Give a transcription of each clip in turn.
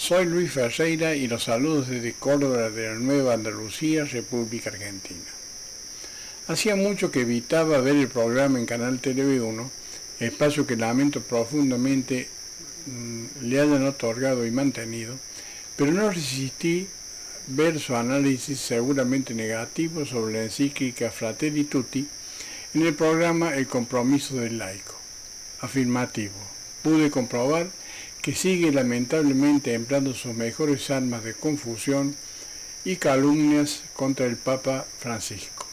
Soy Luis Ferreira y los saludos desde Córdoba de la Nueva Andalucía, República Argentina. Hacía mucho que evitaba ver el programa en Canal TV1, espacio que lamento profundamente le hayan otorgado y mantenido, pero no resistí ver su análisis seguramente negativo sobre la encíclica Fratelli Tutti en el programa El Compromiso del Laico. Afirmativo. Pude comprobar que sigue lamentablemente empleando sus mejores armas de confusión y calumnias contra el Papa Francisco.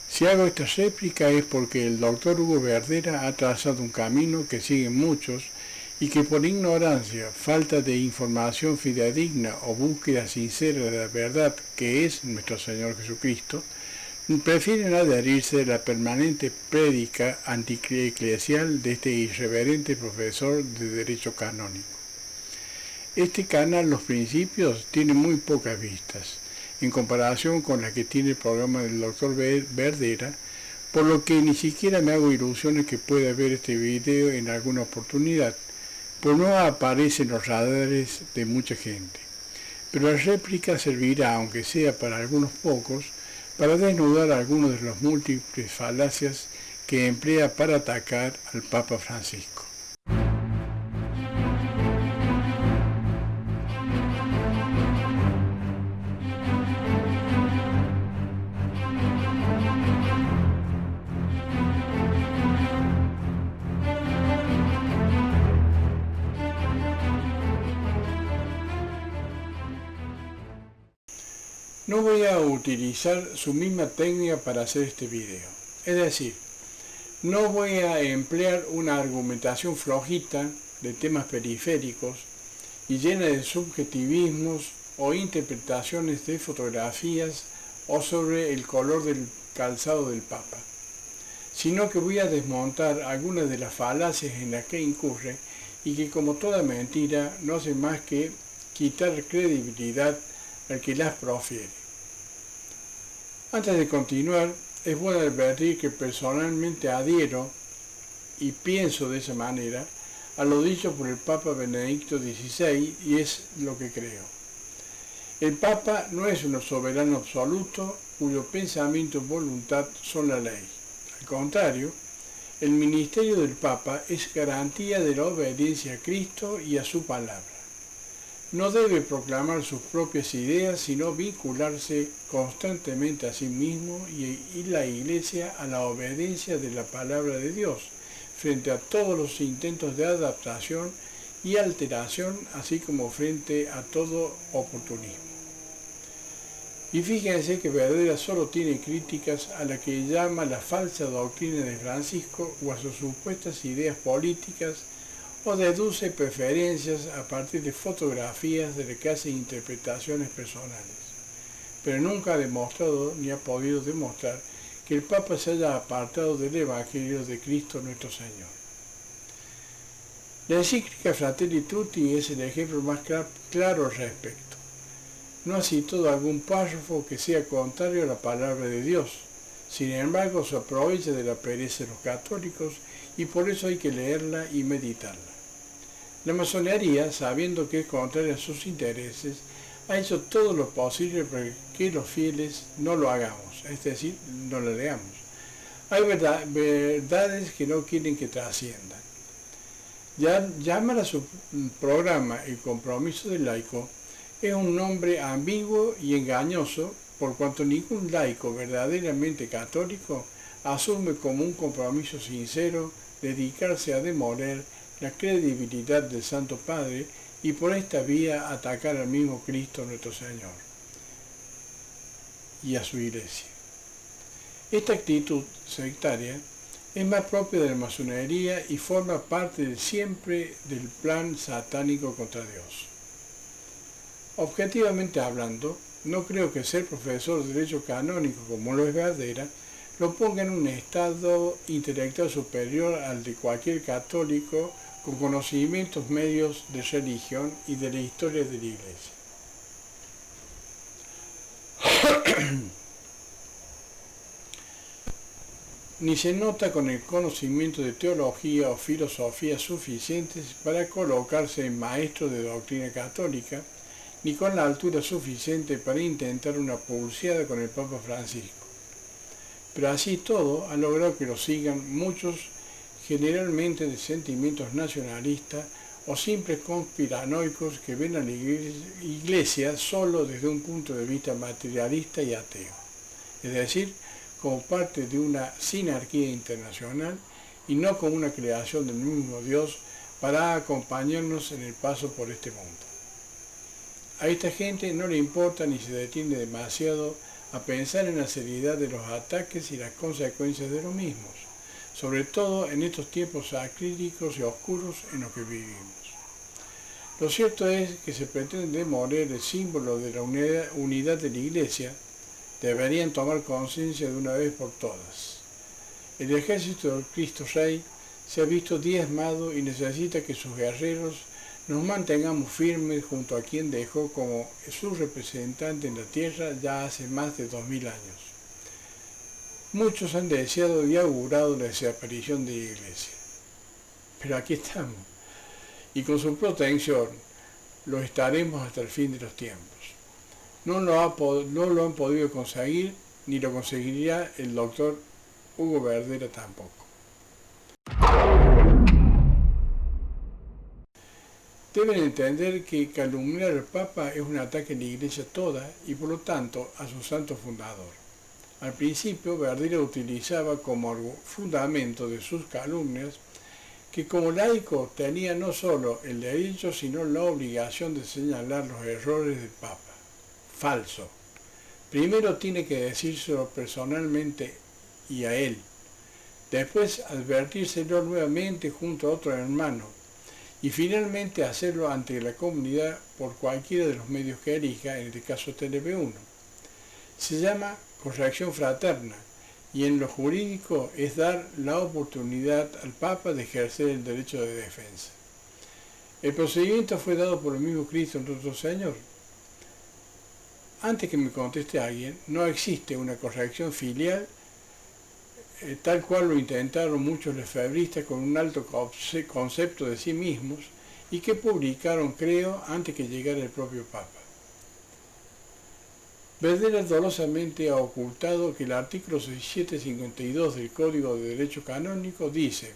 Si hago esta réplica es porque el doctor Hugo Verdera ha trazado un camino que siguen muchos y que por ignorancia, falta de información fidedigna o búsqueda sincera de la verdad que es nuestro Señor Jesucristo, prefieren adherirse a la permanente prédica antieclesial de este irreverente profesor de Derecho Canónico. Este canal Los Principios tiene muy pocas vistas, en comparación con la que tiene el programa del doctor Verdera, por lo que ni siquiera me hago ilusiones que pueda ver este video en alguna oportunidad, pues no aparece en los radares de mucha gente. Pero la réplica servirá, aunque sea para algunos pocos, para desnudar algunas de las múltiples falacias que emplea para atacar al Papa Francisco. No voy a utilizar su misma técnica para hacer este video. Es decir, no voy a emplear una argumentación flojita de temas periféricos y llena de subjetivismos o interpretaciones de fotografías o sobre el color del calzado del Papa, sino que voy a desmontar algunas de las falacias en las que incurre y que, como toda mentira, no hace más que quitar credibilidad al que las profiere. Antes de continuar, es bueno advertir que personalmente adhiero y pienso de esa manera a lo dicho por el Papa Benedicto XVI y es lo que creo. El Papa no es un soberano absoluto cuyo pensamiento y voluntad son la ley. Al contrario, el ministerio del Papa es garantía de la obediencia a Cristo y a su palabra. No debe proclamar sus propias ideas, sino vincularse constantemente a sí mismo y la Iglesia a la obediencia de la palabra de Dios, frente a todos los intentos de adaptación y alteración, así como frente a todo oportunismo. Y fíjense que Verdera solo tiene críticas a la que llama la falsa doctrina de Francisco o a sus supuestas ideas políticas, o deduce preferencias a partir de fotografías de las que hace interpretaciones personales, pero nunca ha demostrado ni ha podido demostrar que el Papa se haya apartado del Evangelio de Cristo nuestro Señor. La encíclica Fratelli Tutti es el ejemplo más claro al respecto. No ha citado algún párrafo que sea contrario a la palabra de Dios. Sin embargo, se aprovecha de la pereza de los católicos y por eso hay que leerla y meditarla. La masonería, sabiendo que es contraria a sus intereses, ha hecho todo lo posible para que los fieles no lo hagamos, es decir, no lo leamos. Hay verdades que no quieren que trasciendan. Llamar a su programa El Compromiso del Laico es un nombre ambiguo y engañoso, por cuanto ningún laico verdaderamente católico asume como un compromiso sincero dedicarse a demoler la credibilidad del Santo Padre y por esta vía atacar al mismo Cristo nuestro Señor y a su Iglesia. Esta actitud sectaria Es más propia de la masonería y forma parte siempre del plan satánico contra Dios. Objetivamente hablando, no creo que ser profesor de derecho canónico como lo es Verdera lo ponga en un estado intelectual superior al de cualquier católico con conocimientos medios de religión y de la historia de la Iglesia. Ni se nota con el conocimiento de teología o filosofía suficientes para colocarse en maestro de doctrina católica, ni con la altura suficiente para intentar una pulseada con el Papa Francisco. Pero así todo ha logrado que lo sigan muchos, generalmente de sentimientos nacionalistas o simples conspiranoicos que ven a la Iglesia solo desde un punto de vista materialista y ateo, es decir, como parte de una sinarquía internacional y no como una creación del mismo Dios para acompañarnos en el paso por este mundo. A esta gente no le importa ni se detiene demasiado a pensar en la seriedad de los ataques y las consecuencias de los mismos, sobre todo en estos tiempos acríticos y oscuros en los que vivimos. Lo cierto es que se pretende demoler el símbolo de la unidad de la Iglesia. Deberían tomar conciencia de una vez por todas. El ejército del Cristo Rey se ha visto diezmado y necesita que sus guerreros nos mantengamos firmes junto a quien dejó como su representante en la tierra ya hace más de 2000 años. Muchos han deseado y augurado la desaparición de la Iglesia. Pero aquí estamos, y con su protección lo estaremos hasta el fin de los tiempos. No lo han podido conseguir, ni lo conseguiría el doctor Hugo Verdera tampoco. Deben entender que calumniar al Papa es un ataque a la Iglesia toda y por lo tanto a su santo fundador. Al principio Verdera utilizaba como fundamento de sus calumnias que como laico tenía no solo el derecho sino la obligación de señalar los errores del Papa. Falso. Primero tiene que decírselo personalmente y a él. Después advertírselo nuevamente junto a otro hermano. Y finalmente hacerlo ante la comunidad por cualquiera de los medios que elija, en este caso TV1. Se llama corrección fraterna y en lo jurídico es dar la oportunidad al Papa de ejercer el derecho de defensa. El procedimiento fue dado por el mismo Cristo nuestro Señor. Antes que me conteste alguien, no existe una corrección filial tal cual lo intentaron muchos lefebristas con un alto concepto de sí mismos y que publicaron, creo, antes que llegara el propio Papa. Verdera dolosamente ha ocultado que el artículo 6752 del Código de Derecho Canónico dice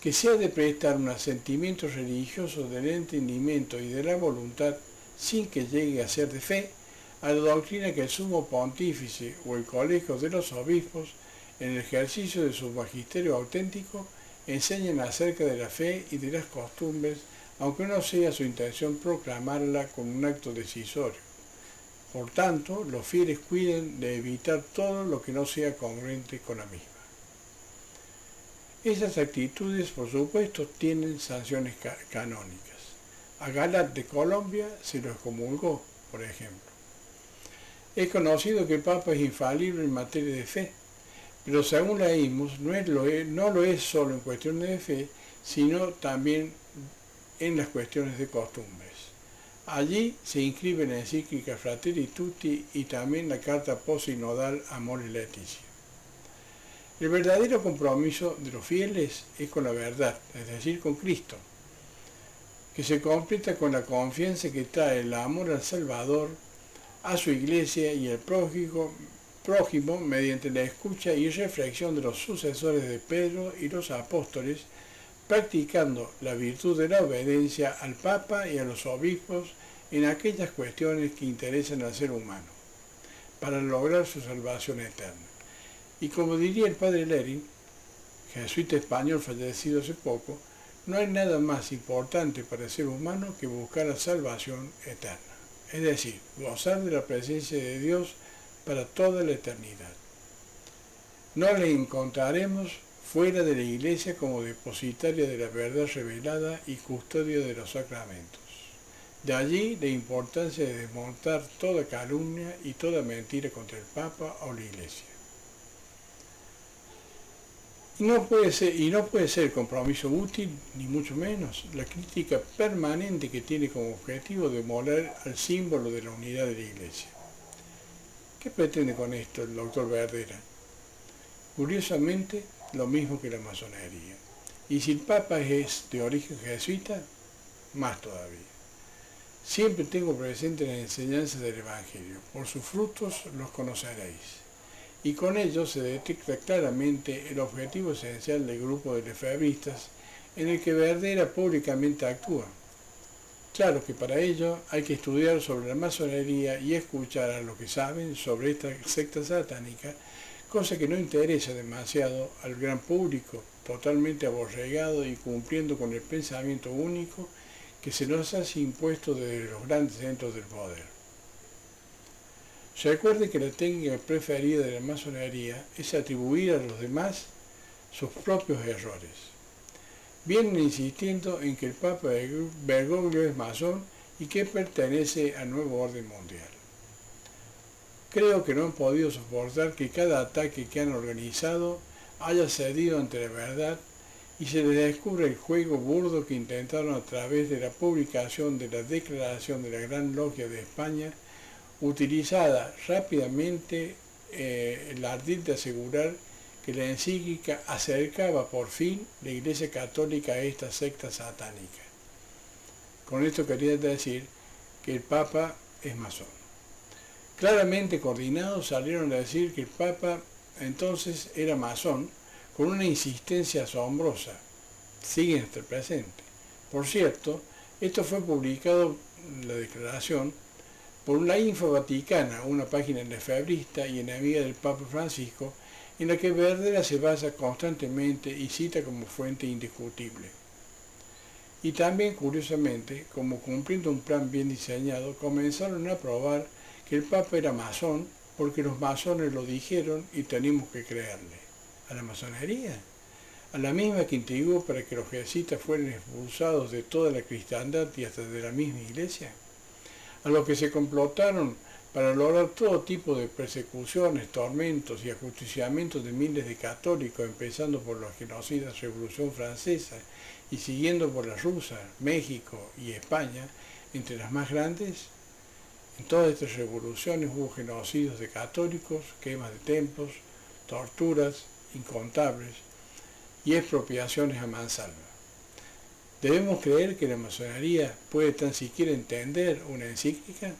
que se ha de prestar un asentimiento religioso del entendimiento y de la voluntad sin que llegue a ser de fe a la doctrina que el sumo pontífice o el colegio de los obispos en el ejercicio de su magisterio auténtico enseñan acerca de la fe y de las costumbres, aunque no sea su intención proclamarla con un acto decisorio. Por tanto, los fieles cuiden de evitar todo lo que no sea congruente con la misma. Esas actitudes, por supuesto, tienen sanciones canónicas. A Galat de Colombia se lo excomulgó, por ejemplo. Es conocido que el Papa es infalible en materia de fe, pero según leímos, no lo es solo en cuestiones de fe, sino también en las cuestiones de costumbres. Allí se inscribe la encíclica Fratelli Tutti y también la carta posinodal Amoris Laetitia. El verdadero compromiso de los fieles es con la verdad, es decir, con Cristo, que se completa con la confianza que trae el amor al Salvador, a su Iglesia y al prójimo mediante la escucha y reflexión de los sucesores de Pedro y los apóstoles, practicando la virtud de la obediencia al Papa y a los obispos en aquellas cuestiones que interesan al ser humano, para lograr su salvación eterna. Y como diría el padre Lerin, jesuita español fallecido hace poco, no hay nada más importante para el ser humano que buscar la salvación eterna, es decir, gozar de la presencia de Dios para toda la eternidad. No le encontraremos fuera de la Iglesia como depositaria de la verdad revelada y custodia de los sacramentos. De allí la importancia de desmontar toda calumnia y toda mentira contra el Papa o la Iglesia. Y no puede ser compromiso útil, ni mucho menos, la crítica permanente que tiene como objetivo demoler al símbolo de la unidad de la Iglesia. ¿Qué pretende con esto el doctor Verdera? Curiosamente, lo mismo que la masonería. Y si el Papa es de origen jesuita, más todavía. Siempre tengo presente las enseñanzas del Evangelio. Por sus frutos los conoceréis. Y con ello se detecta claramente el objetivo esencial del grupo de lefebristas en el que Verdera públicamente actúa. Claro que para ello hay que estudiar sobre la masonería y escuchar a los que saben sobre esta secta satánica, cosa que no interesa demasiado al gran público, totalmente aborregado y cumpliendo con el pensamiento único que se nos hace impuesto desde los grandes centros del poder. Recuerde que la técnica preferida de la masonería es atribuir a los demás sus propios errores. Vienen insistiendo en que el Papa Bergoglio es masón y que pertenece al nuevo orden mundial. Creo que no han podido soportar que cada ataque que han organizado haya cedido ante la verdad y se les descubre el juego burdo que intentaron a través de la publicación de la Declaración de la Gran Logia de España, utilizada rápidamente el ardid de asegurar que la encíclica acercaba por fin la Iglesia Católica a esta secta satánica. Con esto quería decir que el Papa es masón. Claramente coordinados salieron a decir que el Papa entonces era masón con una insistencia asombrosa. Siguen hasta el presente. Por cierto, esto fue publicado, la declaración, por la Info Vaticana, una página lefebrista y enemiga del Papa Francisco, en la que Verdera se basa constantemente y cita como fuente indiscutible. Y también, curiosamente, como cumpliendo un plan bien diseñado, comenzaron a probar que el Papa era masón porque los masones lo dijeron y tenemos que creerle. ¿A la masonería? A la misma que intrigó para que los jesuitas fueran expulsados de toda la cristiandad y hasta de la misma Iglesia. A los que se complotaron para lograr todo tipo de persecuciones, tormentos y ajusticiamientos de miles de católicos, empezando por la genocida Revolución Francesa y siguiendo por la rusa, México y España, entre las más grandes. En todas estas revoluciones hubo genocidios de católicos, quemas de templos, torturas incontables y expropiaciones a mansalva. ¿Debemos creer que la masonería puede tan siquiera entender una encíclica?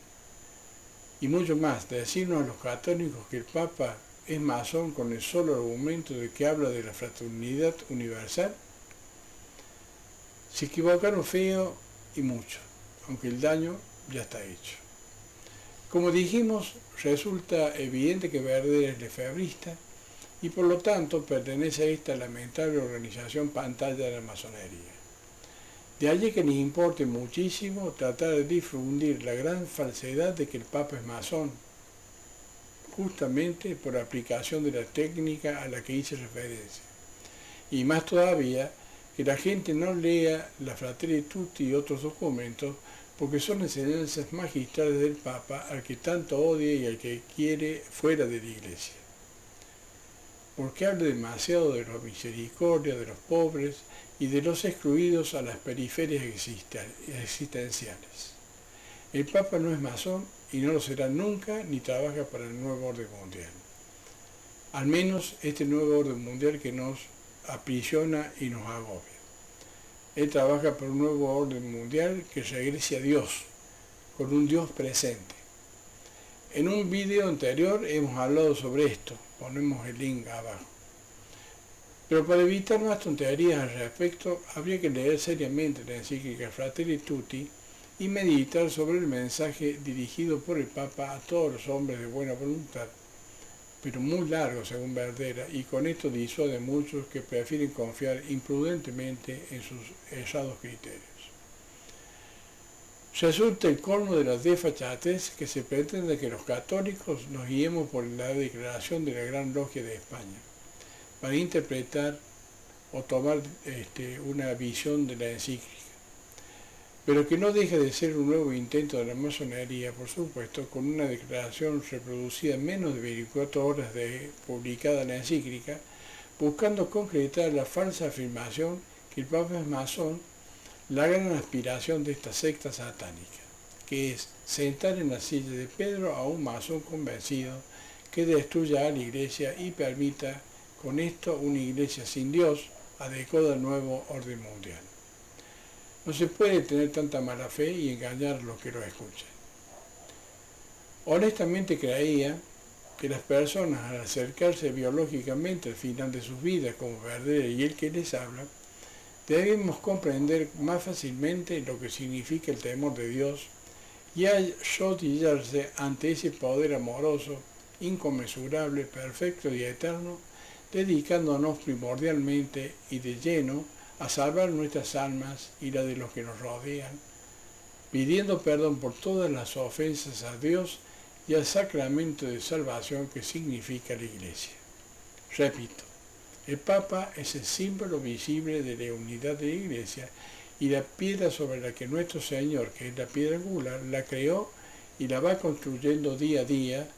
Y mucho más, decirnos a los católicos que el Papa es masón con el solo argumento de que habla de la fraternidad universal. Se equivocaron feo y mucho, aunque el daño ya está hecho. Como dijimos, resulta evidente que Verdera es lefebrista y por lo tanto pertenece a esta lamentable organización pantalla de la masonería. De allí que les importe muchísimo tratar de difundir la gran falsedad de que el Papa es masón, justamente por aplicación de la técnica a la que hice referencia. Y más todavía, que la gente no lea la Fratelli Tutti y otros documentos, porque son enseñanzas magistrales del Papa al que tanto odia y al que quiere fuera de la Iglesia. Porque habla demasiado de la misericordia de los pobres y de los excluidos a las periferias existenciales. El Papa no es masón y no lo será nunca ni trabaja para el nuevo orden mundial. Al menos este nuevo orden mundial que nos aprisiona y nos agobia. Él trabaja por un nuevo orden mundial que regrese a Dios, con un Dios presente. En un video anterior hemos hablado sobre esto, ponemos el link abajo. Pero para evitar más tonterías al respecto, habría que leer seriamente la encíclica Fratelli Tutti y meditar sobre el mensaje dirigido por el Papa a todos los hombres de buena voluntad, pero muy largo según Verdera, y con esto disuade a muchos que prefieren confiar imprudentemente en sus errados criterios. Resulta el colmo de la desfachatez que se pretende que los católicos nos guiemos por la declaración de la Gran Logia de España, para interpretar o tomar una visión de la encíclica, pero que no deja de ser un nuevo intento de la masonería, por supuesto, con una declaración reproducida en menos de 24 horas de publicada la encíclica, buscando concretar la falsa afirmación que el Papa es masón, la gran aspiración de esta secta satánica, que es sentar en la silla de Pedro a un masón convencido que destruya a la Iglesia y permita con esto una Iglesia sin Dios, adecuada al nuevo orden mundial. No se puede tener tanta mala fe y engañar a los que lo escuchan. Honestamente creía que las personas, al acercarse biológicamente al final de sus vidas, como Verdera y el que les habla, debemos comprender más fácilmente lo que significa el temor de Dios y arrodillarse ante ese poder amoroso, inconmensurable, perfecto y eterno, dedicándonos primordialmente y de lleno a salvar nuestras almas y la de los que nos rodean, pidiendo perdón por todas las ofensas a Dios y al sacramento de salvación que significa la Iglesia. Repito, el Papa es el símbolo visible de la unidad de la Iglesia y la piedra sobre la que nuestro Señor, que es la piedra angular, la creó y la va construyendo día a día,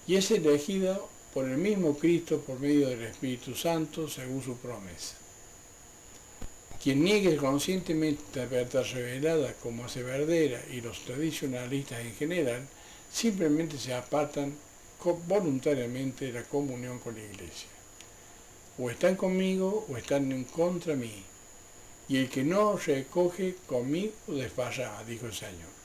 y es elegida por el mismo Cristo por medio del Espíritu Santo según su promesa. Quien niegue conscientemente la verdad revelada, como hace Verdera y los tradicionalistas en general, simplemente se apartan voluntariamente de la comunión con la Iglesia. O están conmigo o están en contra mí, y el que no recoge conmigo desparrama, dijo el Señor.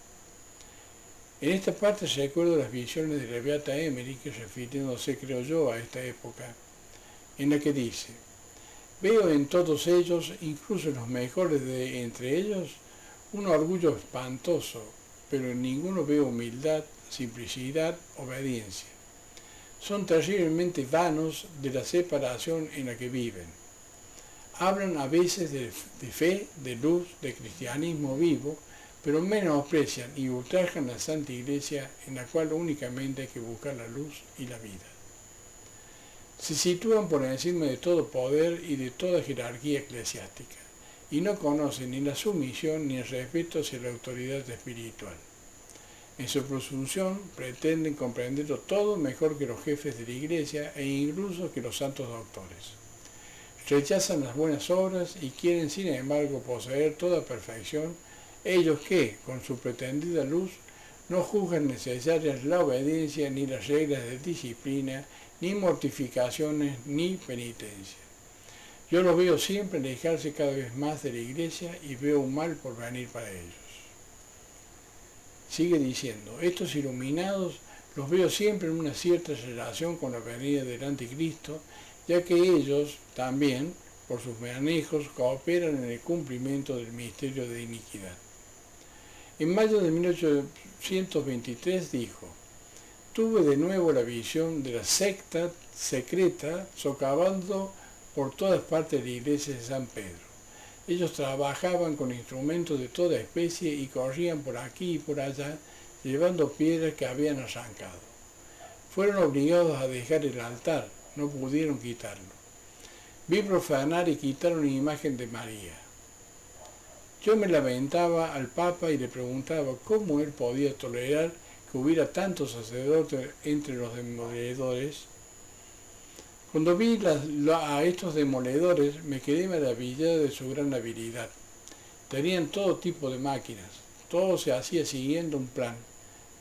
En esta parte se recuerdo las visiones de la Beata Emmerich, refiriéndose, creo yo, a esta época, en la que dice: veo en todos ellos, incluso en los mejores de entre ellos, un orgullo espantoso, pero en ninguno veo humildad, simplicidad, obediencia. Son terriblemente vanos de la separación en la que viven. Hablan a veces de fe, de luz, de cristianismo vivo, pero menosprecian y ultrajan la Santa Iglesia, en la cual únicamente hay que buscar la luz y la vida. Se sitúan por encima de todo poder y de toda jerarquía eclesiástica, y no conocen ni la sumisión ni el respeto hacia la autoridad espiritual. En su presunción pretenden comprenderlo todo mejor que los jefes de la Iglesia e incluso que los santos doctores. Rechazan las buenas obras y quieren sin embargo poseer toda perfección, ellos que, con su pretendida luz, no juzgan necesarias la obediencia ni las reglas de disciplina, ni mortificaciones, ni penitencia. Yo los veo siempre alejarse cada vez más de la Iglesia y veo un mal por venir para ellos. Sigue diciendo, estos iluminados los veo siempre en una cierta relación con la venida del Anticristo, ya que ellos también, por sus manejos, cooperan en el cumplimiento del misterio de iniquidad. En mayo de 1823 dijo: tuve de nuevo la visión de la secta secreta socavando por todas partes de la iglesia de San Pedro. Ellos trabajaban con instrumentos de toda especie y corrían por aquí y por allá, llevando piedras que habían arrancado. Fueron obligados a dejar el altar, no pudieron quitarlo. Vi profanar y quitar una imagen de María. Yo me lamentaba al Papa y le preguntaba cómo él podía tolerar que hubiera tantos sacerdotes entre los demoledores. Cuando vi a estos demoledores me quedé maravillado de su gran habilidad. Tenían todo tipo de máquinas, todo se hacía siguiendo un plan,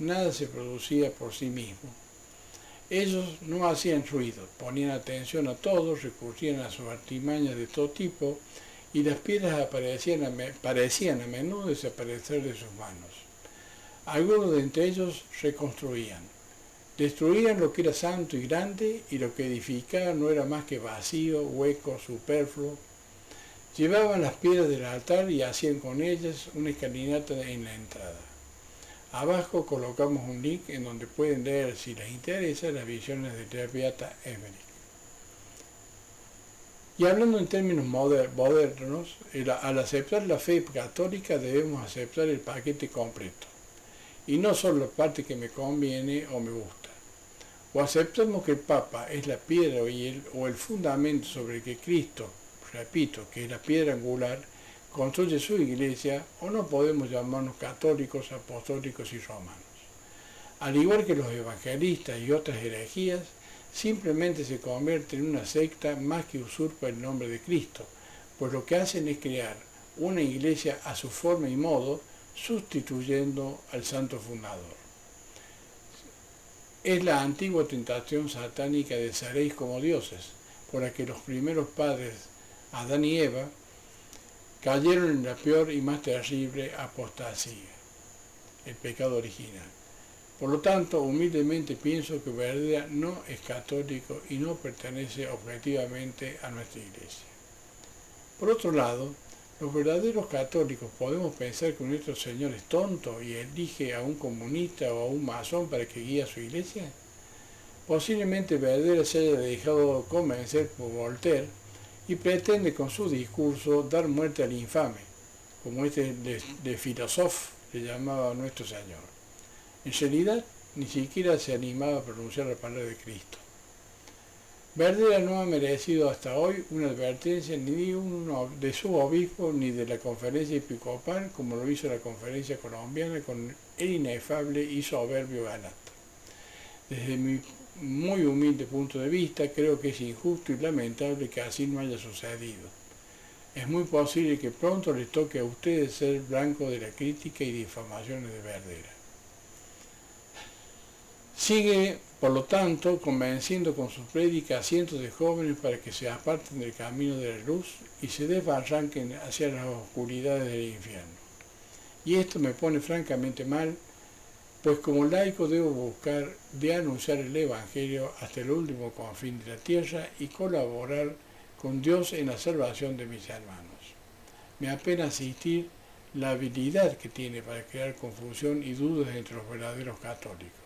nada se producía por sí mismo. Ellos no hacían ruido, ponían atención a todo, recurrían a sus artimañas de todo tipo, y las piedras parecían a menudo desaparecer de sus manos. Algunos de entre ellos reconstruían. Destruían lo que era santo y grande, y lo que edificaban no era más que vacío, hueco, superfluo. Llevaban las piedras del altar y hacían con ellas una escalinata en la entrada. Abajo colocamos un link en donde pueden leer, si les interesa, las visiones de la Beata Emmerich. Y hablando en términos modernos, al aceptar la fe católica debemos aceptar el paquete completo, y no solo la parte que me conviene o me gusta. O aceptamos que el Papa es la piedra o el fundamento sobre el que Cristo, repito, que es la piedra angular, construye su iglesia, o no podemos llamarnos católicos, apostólicos y romanos. Al igual que los evangelistas y otras herejías, simplemente se convierte en una secta más que usurpa el nombre de Cristo, pues lo que hacen es crear una iglesia a su forma y modo, sustituyendo al santo fundador. Es la antigua tentación satánica de seréis como dioses, por la que los primeros padres, Adán y Eva, cayeron en la peor y más terrible apostasía, el pecado original. Por lo tanto, humildemente pienso que Verdera no es católico y no pertenece objetivamente a nuestra iglesia. Por otro lado, los verdaderos católicos podemos pensar que nuestro Señor es tonto y elige a un comunista o a un masón para que guíe a su iglesia. Posiblemente Verdera se haya dejado convencer por Voltaire y pretende con su discurso dar muerte al infame, como este de filósofo le llamaba a nuestro Señor. En realidad, ni siquiera se animaba a pronunciar la palabra de Cristo. Verdera no ha merecido hasta hoy una advertencia ni de su obispo ni de la conferencia episcopal, como lo hizo la conferencia colombiana con el inefable y soberbio Galata. Desde mi muy humilde punto de vista, creo que es injusto y lamentable que así no haya sucedido. Es muy posible que pronto les toque a ustedes ser blanco de la crítica y difamaciones de Verdera. Sigue, por lo tanto, convenciendo con sus prédicas a cientos de jóvenes para que se aparten del camino de la luz y se desbarranquen hacia las oscuridades del infierno. Y esto me pone francamente mal, pues como laico debo buscar de anunciar el Evangelio hasta el último confín de la tierra y colaborar con Dios en la salvación de mis hermanos. Me apena asistir la habilidad que tiene para crear confusión y dudas entre los verdaderos católicos.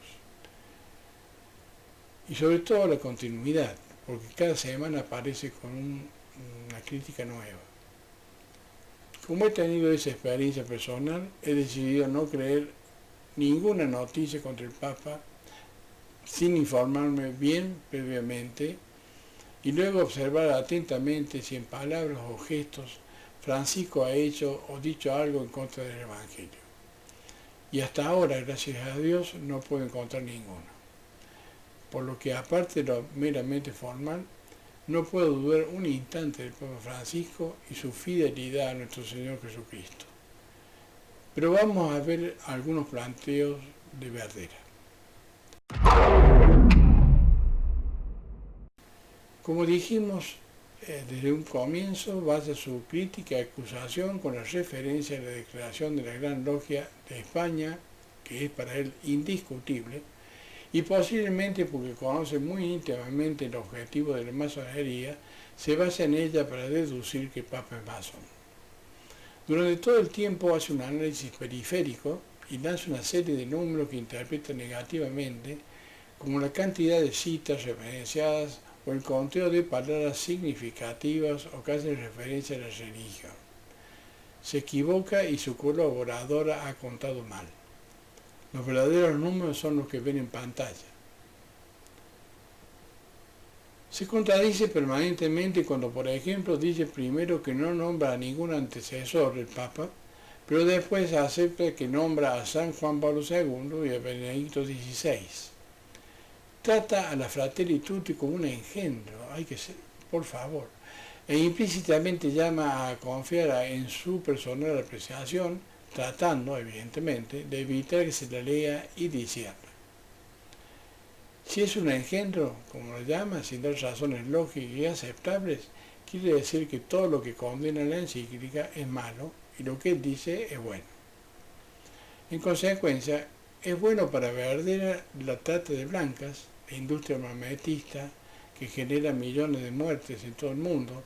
Y sobre todo la continuidad, porque cada semana aparece con una crítica nueva. Como he tenido esa experiencia personal, he decidido no creer ninguna noticia contra el Papa sin informarme bien previamente y luego observar atentamente si en palabras o gestos Francisco ha hecho o dicho algo en contra del Evangelio. Y hasta ahora, gracias a Dios, no puedo encontrar ninguno. Por lo que, aparte de lo meramente formal, no puedo dudar un instante del Papa Francisco y su fidelidad a nuestro Señor Jesucristo. Pero vamos a ver algunos planteos de Verdera. Como dijimos desde un comienzo, basa su crítica y acusación con la referencia a la declaración de la Gran Logia de España, que es para él indiscutible, y posiblemente porque conoce muy íntimamente el objetivo de la masonería, se basa en ella para deducir que el Papa es masón. Durante todo el tiempo hace un análisis periférico y lanza una serie de números que interpreta negativamente, como la cantidad de citas referenciadas o el conteo de palabras significativas o que hacen referencia a la religión. Se equivoca y su colaboradora ha contado mal. Los verdaderos números son los que ven en pantalla. Se contradice permanentemente cuando, por ejemplo, dice primero que no nombra a ningún antecesor del Papa, pero después acepta que nombra a San Juan Pablo II y a Benedicto XVI. Trata a la Fratelli Tutti como un engendro, por favor, e implícitamente llama a confiar en su personal apreciación, tratando, evidentemente, de evitar que se la lea y discierna. Si es un engendro, como lo llama, sin dar razones lógicas y aceptables, quiere decir que todo lo que condena la encíclica es malo y lo que él dice es bueno. En consecuencia, es bueno para Verdera la trata de blancas, la industria armamentista que genera millones de muertes en todo el mundo,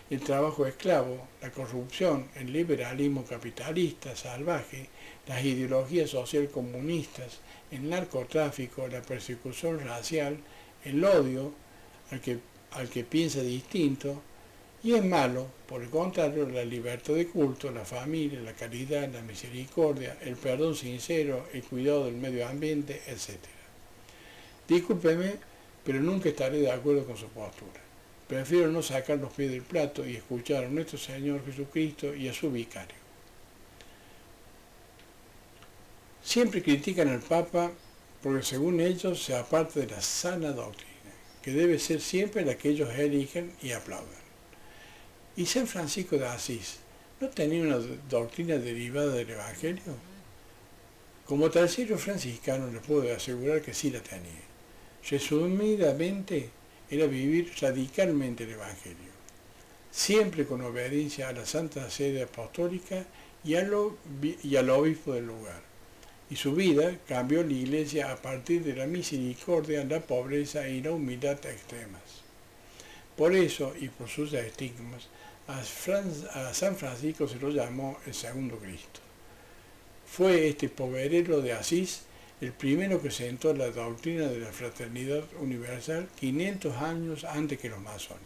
el trabajo esclavo, la corrupción, el liberalismo capitalista salvaje, las ideologías social comunistas, el narcotráfico, la persecución racial, el odio al que piensa distinto, y es malo, por el contrario, la libertad de culto, la familia, la caridad, la misericordia, el perdón sincero, el cuidado del medio ambiente, etc. Discúlpeme, pero nunca estaré de acuerdo con su postura. Prefiero no sacar los pies del plato y escuchar a nuestro Señor Jesucristo y a su vicario. Siempre critican al Papa porque según ellos se aparta de la sana doctrina, que debe ser siempre la que ellos eligen y aplaudan. ¿Y San Francisco de Asís no tenía una doctrina derivada del Evangelio? Como tercero franciscano le puedo asegurar que sí la tenía. Resumidamente, era vivir radicalmente el Evangelio, siempre con obediencia a la Santa Sede Apostólica y al obispo del lugar. Y su vida cambió la Iglesia a partir de la misericordia, la pobreza y la humildad extremas. Por eso, y por sus estigmas, a San Francisco se lo llamó el segundo Cristo. Fue este poverero de Asís el primero que sentó la doctrina de la fraternidad universal 500 años antes que los masones.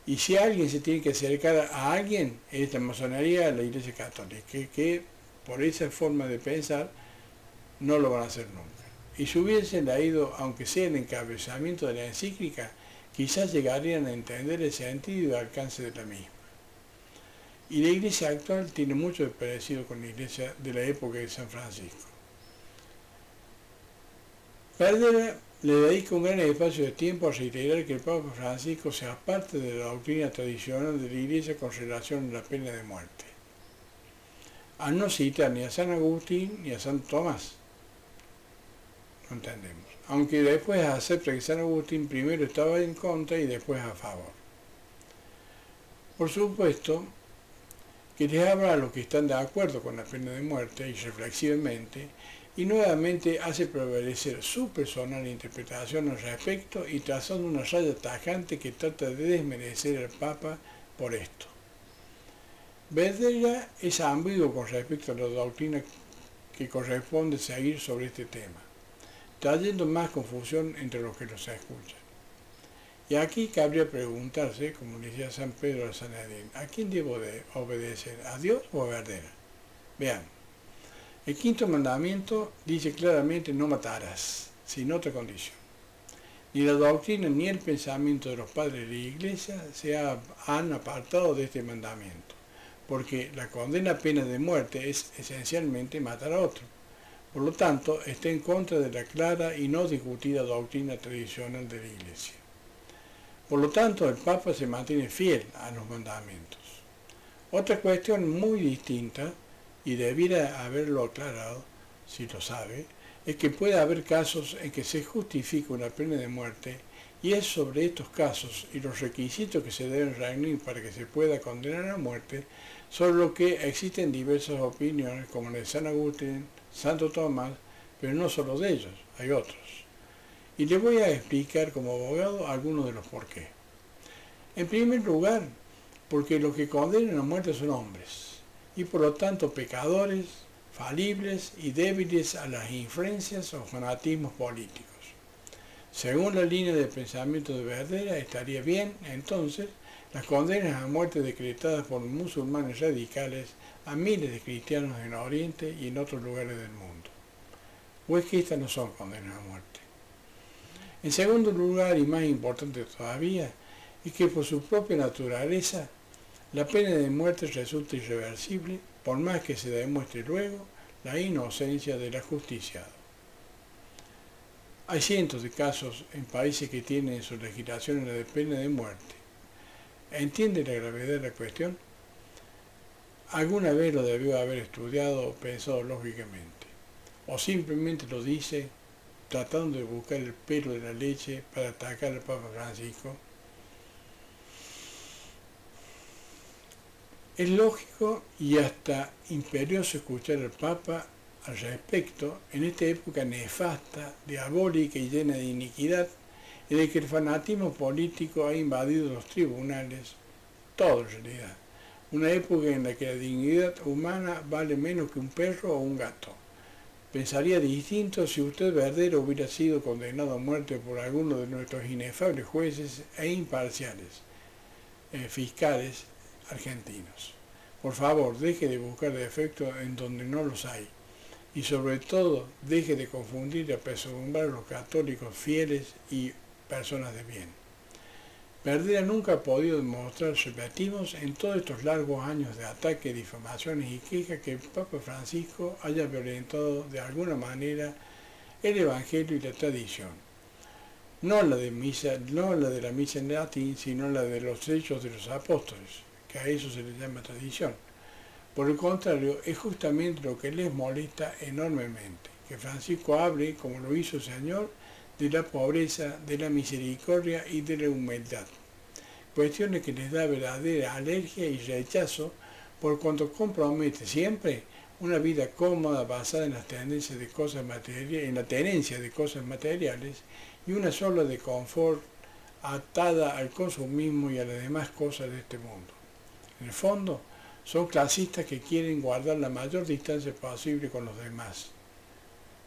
Y si alguien se tiene que acercar a alguien, es la masonería, la Iglesia Católica, que por esa forma de pensar no lo van a hacer nunca. Y si hubiesen leído, aunque sea el encabezamiento de la encíclica, quizás llegarían a entender el sentido y alcance de la misma. Y la Iglesia actual tiene mucho de parecido con la Iglesia de la época de San Francisco. Verdera le dedica un gran espacio de tiempo a reiterar que el Papa Francisco se aparte de la doctrina tradicional de la Iglesia con relación a la pena de muerte, a no citar ni a San Agustín ni a San Tomás. No entendemos. Aunque después acepta que San Agustín primero estaba en contra y después a favor. Por supuesto que les habla a los que están de acuerdo con la pena de muerte y reflexivamente, y nuevamente hace prevalecer su personal interpretación al respecto y trazando una raya tajante que trata de desmerecer al Papa por esto. Verdera es ambiguo con respecto a la doctrina que corresponde seguir sobre este tema, trayendo más confusión entre los que los escuchan. Y aquí cabría preguntarse, como decía San Pedro al Sanedrín, ¿a quién debo de obedecer? ¿A Dios o a Verdera? Vean, el quinto mandamiento dice claramente no matarás, sin otra condición. Ni la doctrina ni el pensamiento de los padres de la Iglesia se han apartado de este mandamiento, porque la condena a pena de muerte es esencialmente matar a otro. Por lo tanto, está en contra de la clara y no discutida doctrina tradicional de la Iglesia. Por lo tanto, el Papa se mantiene fiel a los mandamientos. Otra cuestión muy distinta, y debiera haberlo aclarado, si lo sabe, es que puede haber casos en que se justifica una pena de muerte, y es sobre estos casos y los requisitos que se deben reunir para que se pueda condenar a muerte, sobre lo que existen diversas opiniones, como la de San Agustín, Santo Tomás, pero no solo de ellos, hay otros. Y les voy a explicar como abogado algunos de los por qué. En primer lugar, porque los que condenan a muerte son hombres, y por lo tanto pecadores, falibles y débiles a las influencias o fanatismos políticos. Según la línea de pensamiento de Verdera, estaría bien, entonces, las condenas a muerte decretadas por musulmanes radicales a miles de cristianos en Oriente y en otros lugares del mundo. ¿O es que estas no son condenas a muerte? En segundo lugar, y más importante todavía, es que por su propia naturaleza, la pena de muerte resulta irreversible, por más que se demuestre luego la inocencia del ajusticiado. Hay cientos de casos en países que tienen en su legislación la de pena de muerte. ¿Entiende la gravedad de la cuestión? Alguna vez lo debió haber estudiado o pensado lógicamente, o simplemente lo dice tratando de buscar el pelo de la leche para atacar al Papa Francisco. Es lógico y hasta imperioso escuchar al Papa al respecto en esta época nefasta, diabólica y llena de iniquidad, en la que el fanatismo político ha invadido los tribunales, todo en realidad. Una época en la que la dignidad humana vale menos que un perro o un gato. Pensaría distinto si usted Verdera hubiera sido condenado a muerte por alguno de nuestros inefables jueces e imparciales fiscales argentinos. Por favor, deje de buscar defectos en donde no los hay. Y sobre todo, deje de confundir y apesadumbrar a los católicos fieles y personas de bien. Perdera nunca ha podido demostrar, repetimos, en todos estos largos años de ataques, difamaciones y quejas que el Papa Francisco haya violentado de alguna manera el Evangelio y la tradición. No la de la misa en latín, sino la de los hechos de los apóstoles, que a eso se le llama tradición. Por el contrario, es justamente lo que les molesta enormemente, que Francisco hable, como lo hizo el Señor, de la pobreza, de la misericordia y de la humildad. Cuestiones que les da verdadera alergia y rechazo por cuanto compromete siempre una vida cómoda basada en las tendencias de cosas materiales, en la tenencia de cosas materiales y una sola de confort atada al consumismo y a las demás cosas de este mundo. En el fondo, son clasistas que quieren guardar la mayor distancia posible con los demás.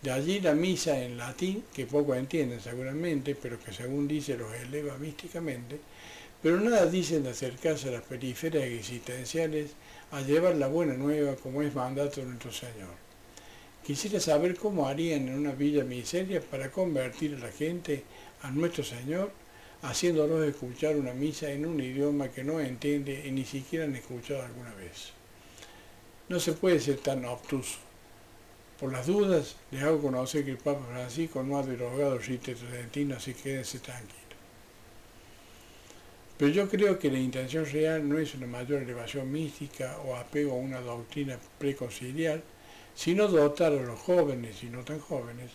De allí la misa en latín, que poco entienden seguramente, pero que según dice los eleva místicamente, pero nada dicen de acercarse a las periferias existenciales a llevar la buena nueva como es mandato de nuestro Señor. Quisiera saber cómo harían en una villa miseria para convertir a la gente a nuestro Señor, haciéndolos escuchar una misa en un idioma que no entiende y ni siquiera han escuchado alguna vez. No se puede ser tan obtuso. Por las dudas, les hago conocer que el Papa Francisco no ha derogado el rito tridentino, así que quédense tranquilos. Pero yo creo que la intención real no es una mayor elevación mística o apego a una doctrina preconciliar, sino dotar a los jóvenes y no tan jóvenes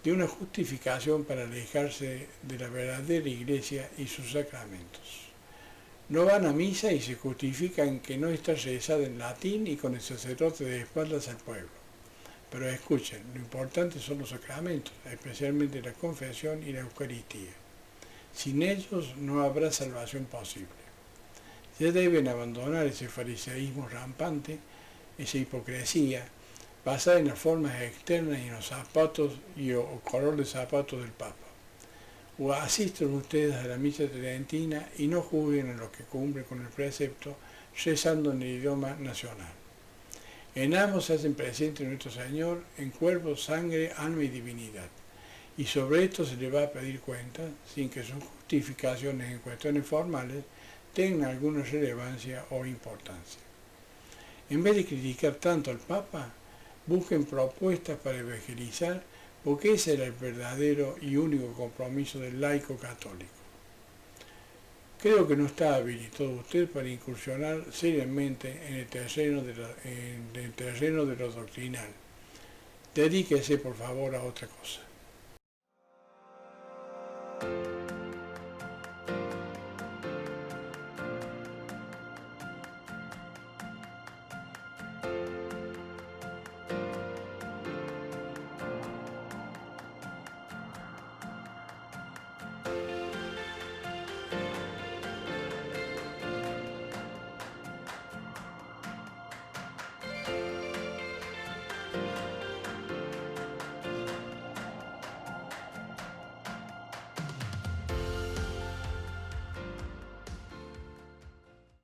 de una justificación para alejarse de la verdadera Iglesia y sus sacramentos. No van a misa y se justifican que no está rezada en latín y con el sacerdote de espaldas al pueblo. Pero escuchen, lo importante son los sacramentos, especialmente la confesión y la Eucaristía. Sin ellos no habrá salvación posible. Ya deben abandonar ese fariseísmo rampante, esa hipocresía, basada en las formas externas y en los zapatos o color de zapatos del Papa. O asistan ustedes a la misa tridentina y no juzguen a los que cumplen con el precepto rezando en el idioma nacional. En ambos se hacen presente nuestro Señor en cuerpo, sangre, alma y divinidad. Y sobre esto se le va a pedir cuenta sin que sus justificaciones en cuestiones formales tengan alguna relevancia o importancia. En vez de criticar tanto al Papa, busquen propuestas para evangelizar, porque ese era el verdadero y único compromiso del laico católico. Creo que no está habilitado usted para incursionar seriamente en el terreno de lo doctrinal. Dedíquese, por favor, a otra cosa.